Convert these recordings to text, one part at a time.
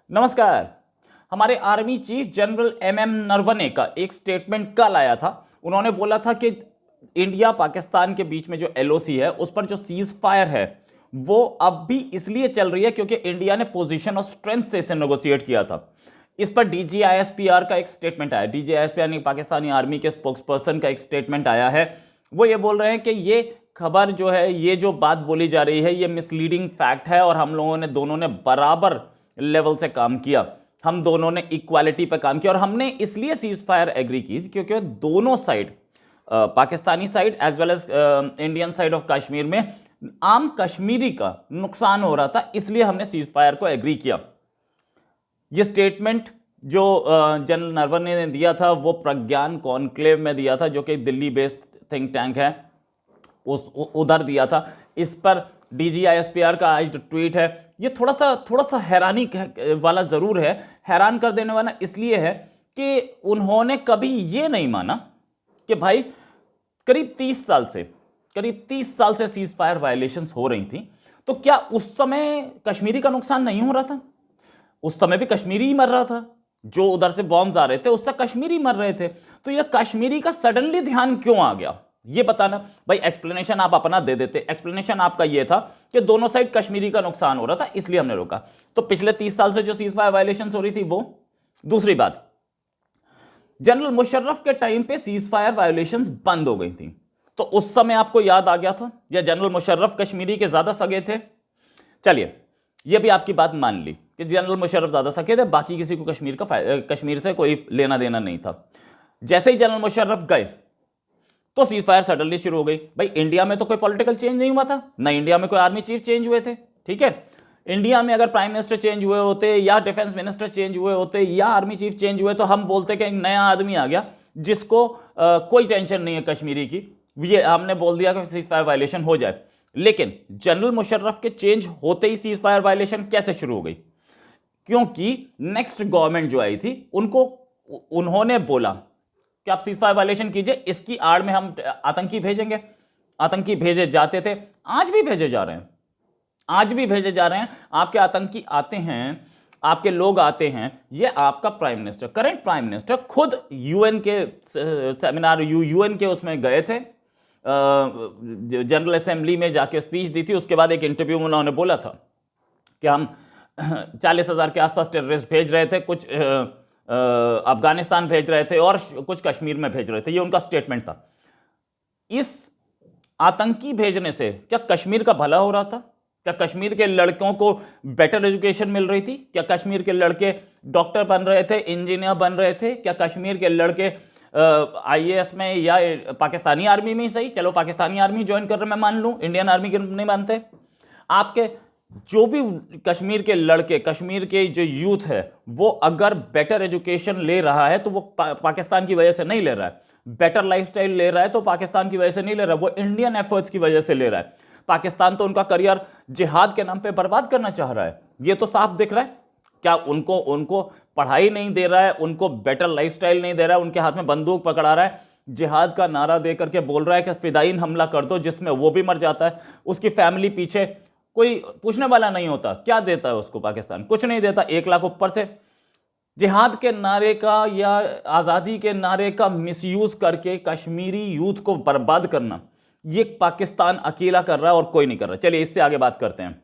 नमस्कार। हमारे army chief general MM Naravane का एक स्टेटमेंट कल आया था। उन्होंने बोला था कि इंडिया पाकिस्तान के बीच में जो एलओसी है उस पर जो सीज फायर है वो अब भी इसलिए चल रही है क्योंकि इंडिया ने पोजीशन ऑफ स्ट्रेंथ से इसे नेगोशिएट किया था। इस पर डीजीआईएसपीआर का एक स्टेटमेंट आया। डीजीआईएसपीआर ने पाकिस्तानी आर्मी के स्पोक्सपर्सन का एक स्टेटमेंट आया है। वो ये बोल रहे हैं कि ये खबर जो है, ये जो बात बोली जा रही है, ये मिसलीडिंग फैक्ट है और हम लोगों ने दोनों ने बराबर लेवल से काम किया, हम दोनों ने इक्वालिटी पर काम किया और हमने इसलिए सीज फायर एग्री की क्योंकि दोनों side, Pakistani side as well as Indian side of Kashmir में आम कश्मीरी का नुकसान हो रहा था, इसलिए हमने सीज फायर को एग्री किया। ये स्टेटमेंट जो जनरल नरवणे ने दिया था वो प्रज्ञान कॉन्क्लेव में दिया था, जो कि दिल्ली बेस्ड थिंक टैंक है, उधर दिया था। इस पर डीजीआईएसपीआर का आज ट्वीट है। ये थोड़ा सा हैरानी वाला जरूर है, हैरान कर देने वाला इसलिए है कि उन्होंने कभी ये नहीं माना कि भाई करीब 30 साल से सीज फायर वायलेशंस हो रही थी, तो क्या उस समय कश्मीरी का नुकसान नहीं हो रहा था? उस समय भी कश्मीरी ही मर रहा था, जो उधर से बॉम्ब्स आ रहे थे उससे कश्मीरी मर रहे थे। तो यह कश्मीरी का सडनली ध्यान क्यों आ गया, ये बताना भाई। एक्सप्लेनेशन आप अपना दे देते। एक्सप्लेनेशन आपका ये था कि दोनों साइड कश्मीरी का नुकसान हो रहा था, इसलिए हमने रोका। तो पिछले 30 साल से जो सीज फायर वायलेशन हो रही थी वो। दूसरी बात, जनरल मुशर्रफ के टाइम पे सीज फायर वायलेशन बंद हो गई थी, तो उस समय आपको याद आ गया था, या जनरल मुशर्रफ कश्मीरी के ज्यादा सगे थे? चलिए, यह भी आपकी बात मान ली कि जनरल मुशर्रफ ज्यादा सगे थे, बाकी किसी को कश्मीर से कोई लेना देना नहीं था। जैसे ही जनरल मुशर्रफ गए तो सीज फायर सडनली शुरू हो गई। भाई इंडिया में तो कोई पॉलिटिकल चेंज नहीं हुआ था ना, इंडिया में कोई आर्मी चीफ चेंज हुए थे, ठीक है। इंडिया में अगर प्राइम मिनिस्टर चेंज हुए होते या डिफेंस मिनिस्टर चेंज हुए होते या आर्मी चीफ चेंज हुए तो हम बोलते कि एक नया आदमी आ गया जिसको कोई टेंशन नहीं है कश्मीरी की, ये हमने बोल दिया कि सीज फायर वायलेशन हो जाए। लेकिन जनरल मुशर्रफ के चेंज होते ही सीज फायर वायलेशन कैसे शुरू हो गई? क्योंकि नेक्स्ट गवर्नमेंट जो आई थी उन्होंने बोला कि आप सीज फायर वायलेशन कीजिए, इसकी आड़ में हम आतंकी भेजेंगे। आतंकी भेजे जाते थे, आज भी भेजे जा रहे हैं, आज भी भेजे जा रहे हैं। आपके आतंकी आते हैं, आपके लोग आते हैं। ये आपका prime minister, current prime minister खुद यूएन के सेमिनार, यूएन के उसमें गए थे, जनरल असेंबली में जाके स्पीच दी थी। उसके बाद एक इंटरव्यू में उन्होंने बोला था कि हम 40,000 के आसपास टेररिस्ट भेज रहे थे, कुछ अफगानिस्तान भेज रहे थे और कुछ कश्मीर में भेज रहे थे, ये उनका स्टेटमेंट था। इस आतंकी भेजने से क्या कश्मीर का भला हो रहा था? क्या कश्मीर के लड़कों को बेटर एजुकेशन मिल रही थी? क्या कश्मीर के लड़के डॉक्टर बन रहे थे, इंजीनियर बन रहे थे? क्या कश्मीर के लड़के आईएएस में या पाकिस्तानी आर्मी में ही सही, चलो पाकिस्तानी आर्मी ज्वाइन कर रहे, मैं मान लूं, इंडियन आर्मी के नहीं मानते। आपके जो भी कश्मीर के लड़के, कश्मीर के जो यूथ है, वो अगर बेटर एजुकेशन ले रहा है तो वो पाकिस्तान की वजह से नहीं ले रहा है। बेटर लाइफस्टाइल ले रहा है तो पाकिस्तान की वजह से नहीं ले रहा है, वो इंडियन एफर्ट्स की वजह से ले रहा है। पाकिस्तान तो उनका करियर जिहाद के नाम पे बर्बाद करना चाह रहा है, ये तो साफ दिख रहा है। क्या उनको पढ़ाई नहीं दे रहा है, उनको बेटर लाइफस्टाइल नहीं दे रहा है, उनके हाथ में बंदूक पकड़ा रहा है, जिहाद का नारा दे करके बोल रहा है कि फिदाइन हमला कर दो, जिसमें वो भी मर जाता है, उसकी फैमिली पीछे कोई पूछने वाला नहीं होता। क्या देता है उसको पाकिस्तान? कुछ नहीं देता। 1 लाख ऊपर से जिहाद के नारे का या आज़ादी के नारे का मिसयूज करके कश्मीरी यूथ को बर्बाद करना, ये पाकिस्तान अकेला कर रहा है और कोई नहीं कर रहा। चलिए इससे आगे बात करते हैं।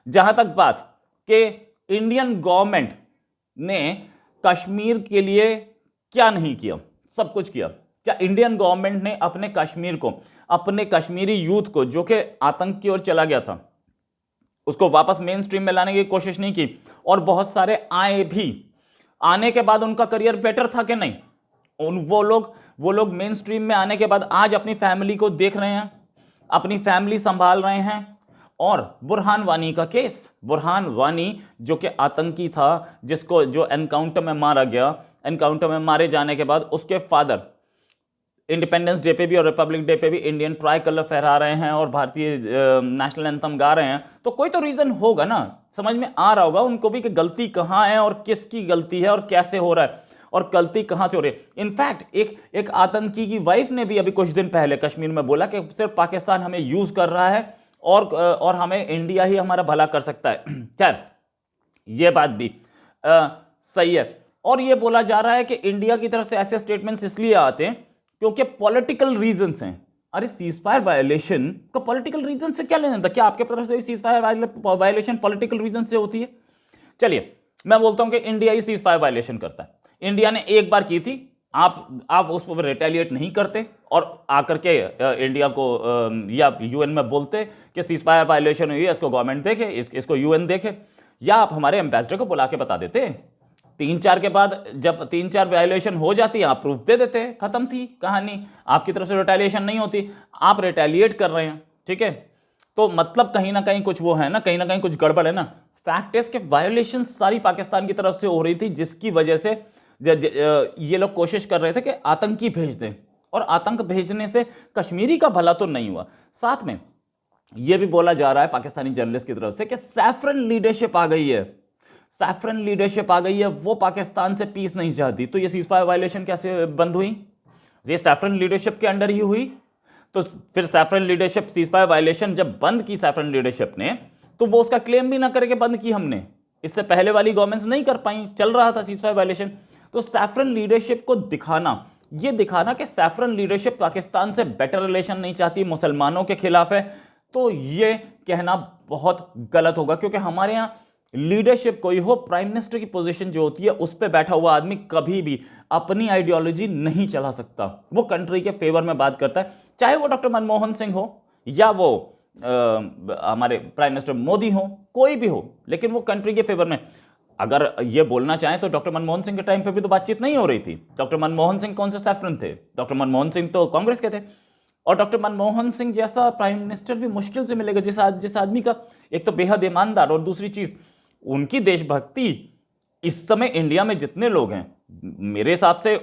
जहां तक बात कि इंडियन गवर्नमेंट ने कश्मीर के लिए क्या नहीं किया, सब कुछ किया। क्या इंडियन गवर्नमेंट ने अपने कश्मीर को, अपने कश्मीरी यूथ को जो कि आतंक की ओर चला गया था, उसको वापस मेन स्ट्रीम में लाने की कोशिश नहीं की? और बहुत सारे आए भी, आने के बाद उनका करियर बेटर था कि नहीं? वो लोग मेन स्ट्रीम में आने के बाद आज अपनी फैमिली को देख रहे हैं, अपनी फैमिली संभाल रहे हैं। और बुरहान वानी का केस, बुरहान वानी जो कि आतंकी था, जो एनकाउंटर में मारा गया, एनकाउंटर में मारे जाने के बाद उसके फादर इंडिपेंडेंस डे पे भी और रिपब्लिक डे पे भी इंडियन ट्राई कलर फहरा रहे हैं और भारतीय नेशनल एंथम गा रहे हैं, तो कोई तो रीजन होगा ना, समझ में आ रहा होगा उनको भी कि गलती कहां है और किसकी गलती है और कैसे हो रहा है और गलती कहां से हो रही है। इनफैक्ट एक आतंकी की वाइफ ने भी अभी कुछ दिन पहले कश्मीर में बोला कि सिर्फ पाकिस्तान हमें यूज कर रहा है और हमें इंडिया ही हमारा भला कर सकता है। खैर, ये बात भी सही है। और ये बोला जा रहा है कि इंडिया की तरफ से ऐसे स्टेटमेंट्स इसलिए आते हैं क्योंकि पॉलिटिकल रीजंस हैं। अरे सीज फायर वायलेशन का पॉलिटिकल रीजन से क्या लेना था? क्या आपके तरफ से cease fire violation political reason से होती है? चलिए मैं बोलता हूं कि इंडिया ही सीज फायर वायलेशन करता है। इंडिया ने एक बार की थी, आप उस पर रिटेलिएट नहीं करते और आकर के इंडिया को या यूएन में बोलते कि सीज फायर वायलेशन हुई है, इसको गवर्नमेंट देखे, इसको यूएन देखे, या आप हमारे एम्बेसडर को बुला के बता देते। 3-4 के बाद जब 3-4 वायलेशन हो जाती है आप प्रूफ दे देते, खत्म थी कहानी। आपकी तरफ से रिटेलिएशन नहीं होती, आप रिटेलिएट कर रहे हैं, ठीक है। तो मतलब कहीं ना कहीं कुछ वो है ना, कहीं ना कहीं कुछ गड़बड़ है ना। फैक्ट है कि वायलेशन सारी पाकिस्तान की तरफ से हो रही थी, जिसकी वजह से ये लोग कोशिश कर रहे थे कि आतंकी भेज दें, और आतंक भेजने से कश्मीरी का भला तो नहीं हुआ। साथ में यह भी बोला जा रहा है पाकिस्तानी जर्नलिस्ट की तरफ से कि सैफरन लीडरशिप आ गई है, सैफरन लीडरशिप आ गई है, वो पाकिस्तान से पीस नहीं चाहती। तो ये सीजफायर वायलेशन कैसे बंद हुई? ये सैफरन लीडरशिप के अंडर ही हुई। तो फिर सैफरन लीडरशिप सीजफायर वायलेशन जब बंद की सैफरन लीडरशिप ने, तो वो उसका क्लेम भी ना करके बंद की हमने। इससे पहले वाली गवर्नमेंट्स नहीं कर पाई, चल रहा था सीजफायर वायलेशन। तो सैफरन लीडरशिप को दिखाना, ये दिखाना कि सैफरन लीडरशिप पाकिस्तान से बेटर रिलेशन नहीं चाहती, मुसलमानों के खिलाफ है, तो ये कहना बहुत गलत होगा। क्योंकि हमारे यहां लीडरशिप कोई हो, प्राइम मिनिस्टर की पोजीशन जो होती है उस पर बैठा हुआ आदमी कभी भी अपनी आइडियोलॉजी नहीं चला सकता। वो कंट्री के फेवर में बात करता है, चाहे वो डॉक्टर मनमोहन सिंह हो या वो हमारे प्राइम मिनिस्टर मोदी हो, कोई भी हो, लेकिन वो कंट्री के फेवर में अगर ये बोलना चाहें तो डॉक्टर मनमोहन सिंह के टाइम पे भी तो बातचीत नहीं हो रही थी। डॉक्टर मनमोहन सिंह कौन से सैफरन थे? डॉक्टर मनमोहन सिंह तो कांग्रेस के थे। और डॉक्टर मनमोहन सिंह जैसा प्राइम मिनिस्टर भी मुश्किल से मिलेगा जिस आदमी का एक तो बेहद ईमानदार, और दूसरी चीज उनकी देशभक्ति। इस समय इंडिया में जितने लोग हैं, मेरे हिसाब से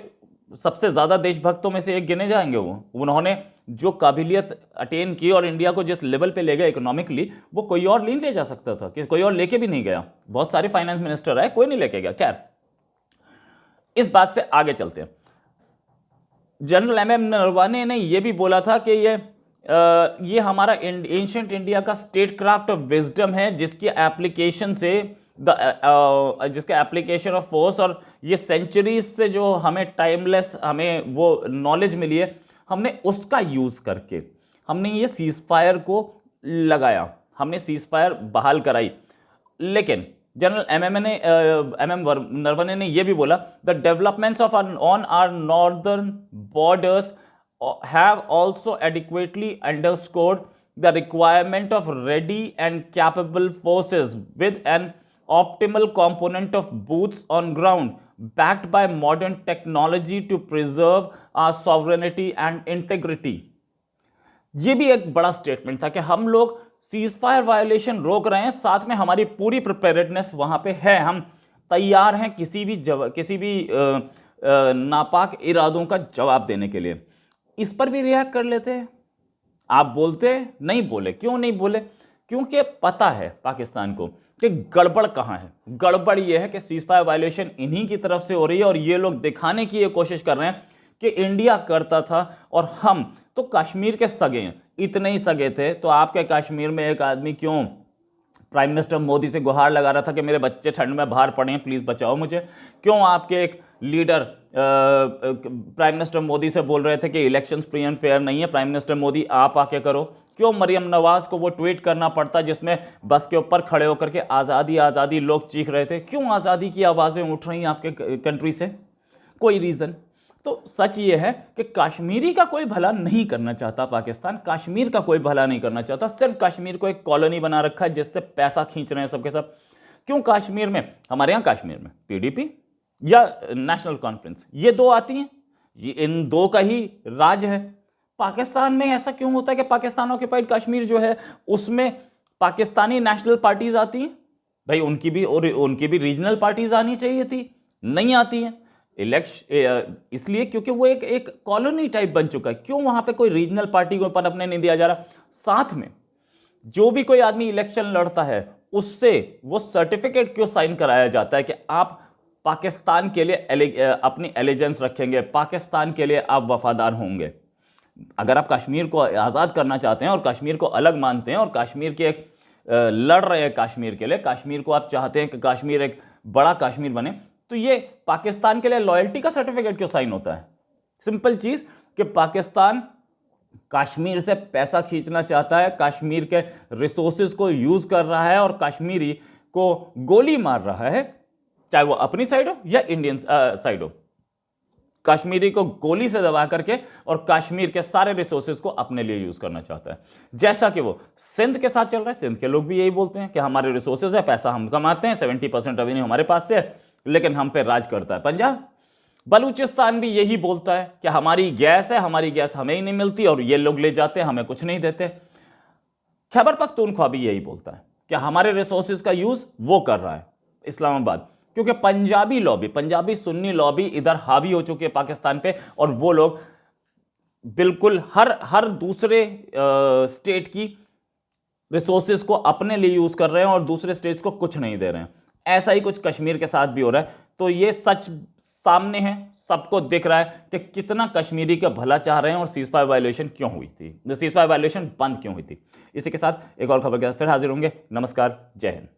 सबसे ज्यादा देशभक्तों में से एक गिने जाएंगे वो। उन्होंने जो काबिलियत अटेन की और इंडिया को जिस लेवल पे ले गए इकोनॉमिकली, वो कोई और नहीं ले जा सकता था, कि कोई और लेके भी नहीं गया। बहुत सारे फाइनेंस मिनिस्टर आए, कोई नहीं लेके गया। खैर, इस बात से आगे चलते हैं। जनरल एमएम नरवाने ने यह भी बोला था कि ये हमारा एंशिएंट इंडिया का स्टेट क्राफ्ट ऑफ विजडम है, जिसकी एप्लीकेशन से जिसका एप्लीकेशन ऑफ फोर्स, और ये सेंचुरीज से जो हमें टाइमलेस हमें वो नॉलेज मिली है, हमने उसका यूज करके हमने ये सीज फायर को लगाया, हमने सीज फायर बहाल कराई। लेकिन जनरल एमएम नरवणे ने यह भी बोला, the developments of on our northern borders have also adequately underscored the requirement of ready and capable forces with an optimal component of boots on ground backed by modern technology to preserve our sovereignty and integrity। ये भी एक बड़ा statement था कि हम लोग seize fire violation रोक रहे हैं, साथ में हमारी पूरी प्रिपेयर्डनेस वहां पे है, हम तैयार हैं किसी भी नापाक इरादों का जवाब देने के लिए। इस पर भी रिएक्ट कर लेते हैं। आप बोलते नहीं बोले, क्यों नहीं बोले? क्योंकि पता है पाकिस्तान को कि गड़बड़ कहां है। गड़बड़ यह है कि सीज फायर वायलेशन इन्हीं की तरफ से हो रही है, और ये लोग दिखाने की ये कोशिश कर रहे हैं कि इंडिया करता था और हम तो कश्मीर के सगे हैं। इतने ही सगे थे तो आपके कश्मीर में एक आदमी क्यों प्राइम मिनिस्टर मोदी से गुहार लगा रहा था कि मेरे बच्चे ठंड में बाहर पड़े हैं, प्लीज बचाओ मुझे? क्यों आपके एक लीडर प्राइम मिनिस्टर मोदी से बोल रहे थे कि इलेक्शंस फ्री एंड फेयर नहीं है, प्राइम मिनिस्टर मोदी आप आके करो? क्यों मरियम नवाज को वो ट्वीट करना पड़ता जिसमें बस के ऊपर खड़े होकर के आज़ादी आज़ादी लोग चीख रहे थे? क्यों आज़ादी की आवाज़ें उठ रही हैं आपके कंट्री से? कोई रीज़न? तो सच ये है कि कश्मीरी का कोई भला नहीं करना चाहता पाकिस्तान, कश्मीर का कोई भला नहीं करना चाहता, सिर्फ कश्मीर को एक कॉलोनी बना रखा है जिससे पैसा खींच रहे हैं सबके सब। क्यों कश्मीर में, हमारे यहाँ कश्मीर में पीडीपी या नेशनल कॉन्फ्रेंस, ये दो आती हैं, ये इन दो का ही राज है। पाकिस्तान में ऐसा क्यों होता है कि पाकिस्तान ऑक्यूपाइड कश्मीर जो है उसमें पाकिस्तानी नेशनल पार्टीज आती हैं? भाई उनकी भी रीजनल पार्टीज आनी चाहिए थी, नहीं आती हैं। इसलिए क्योंकि वो एक कॉलोनी टाइप बन चुका है। क्यों वहां पे कोई रीजनल पार्टी को पनपने नहीं दिया जा रहा? साथ में जो भी कोई आदमी इलेक्शन लड़ता है उससे वो सर्टिफिकेट क्यों साइन कराया जाता है कि आप पाकिस्तान के लिए अपनी एलिजेंस रखेंगे, पाकिस्तान के लिए आप वफादार होंगे? अगर आप कश्मीर को आज़ाद करना चाहते हैं और कश्मीर को अलग मानते हैं और कश्मीर के एक लड़ रहे हैं कश्मीर के लिए, कश्मीर को आप चाहते हैं कि कश्मीर एक बड़ा कश्मीर बने, तो ये पाकिस्तान के लिए लॉयल्टी का सर्टिफिकेट क्यों साइन होता है? सिंपल चीज कि पाकिस्तान कश्मीर से पैसा खींचना चाहता है, कश्मीर के रिसोर्सेज को यूज कर रहा है और कश्मीरी को गोली मार रहा है, चाहे वो अपनी साइड हो या इंडियन साइड हो। कश्मीरी को गोली से दबा करके और कश्मीर के सारे रिसोर्सेज को अपने लिए यूज करना चाहता है, जैसा कि वो सिंध के साथ चल रहा है। सिंध के लोग भी यही बोलते हैं कि हमारे रिसोर्सेज है, पैसा हम कमाते हैं, 70% रेवेन्यू हमारे पास से है, लेकिन हम पे राज करता है पंजाब। बलूचिस्तान भी यही बोलता है कि हमारी गैस है, हमारी गैस हमें ही नहीं मिलती और ये लोग ले जाते हैं, हमें कुछ नहीं देते। खैबर पख्तूनख्वा भी यही बोलता है कि हमारे रिसोर्सेज का यूज वो कर रहा है इस्लामाबाद, क्योंकि पंजाबी लॉबी, पंजाबी सुन्नी लॉबी इधर हावी हो चुकी है पाकिस्तान पे, और वो लोग बिल्कुल हर दूसरे स्टेट की रिसोर्सेज को अपने लिए यूज कर रहे हैं और दूसरे स्टेट्स को कुछ नहीं दे रहे हैं। ऐसा ही कुछ कश्मीर के साथ भी हो रहा है। तो ये सच सामने है, सबको दिख रहा है कि कितना कश्मीरी का भला चाह रहे हैं और सीज फायर वायलेशन क्यों हुई थी, सीज फायर वायलेशन बंद क्यों हुई थी। इसी के साथ एक और खबर के साथ फिर हाजिर होंगे। नमस्कार, जय हिंद।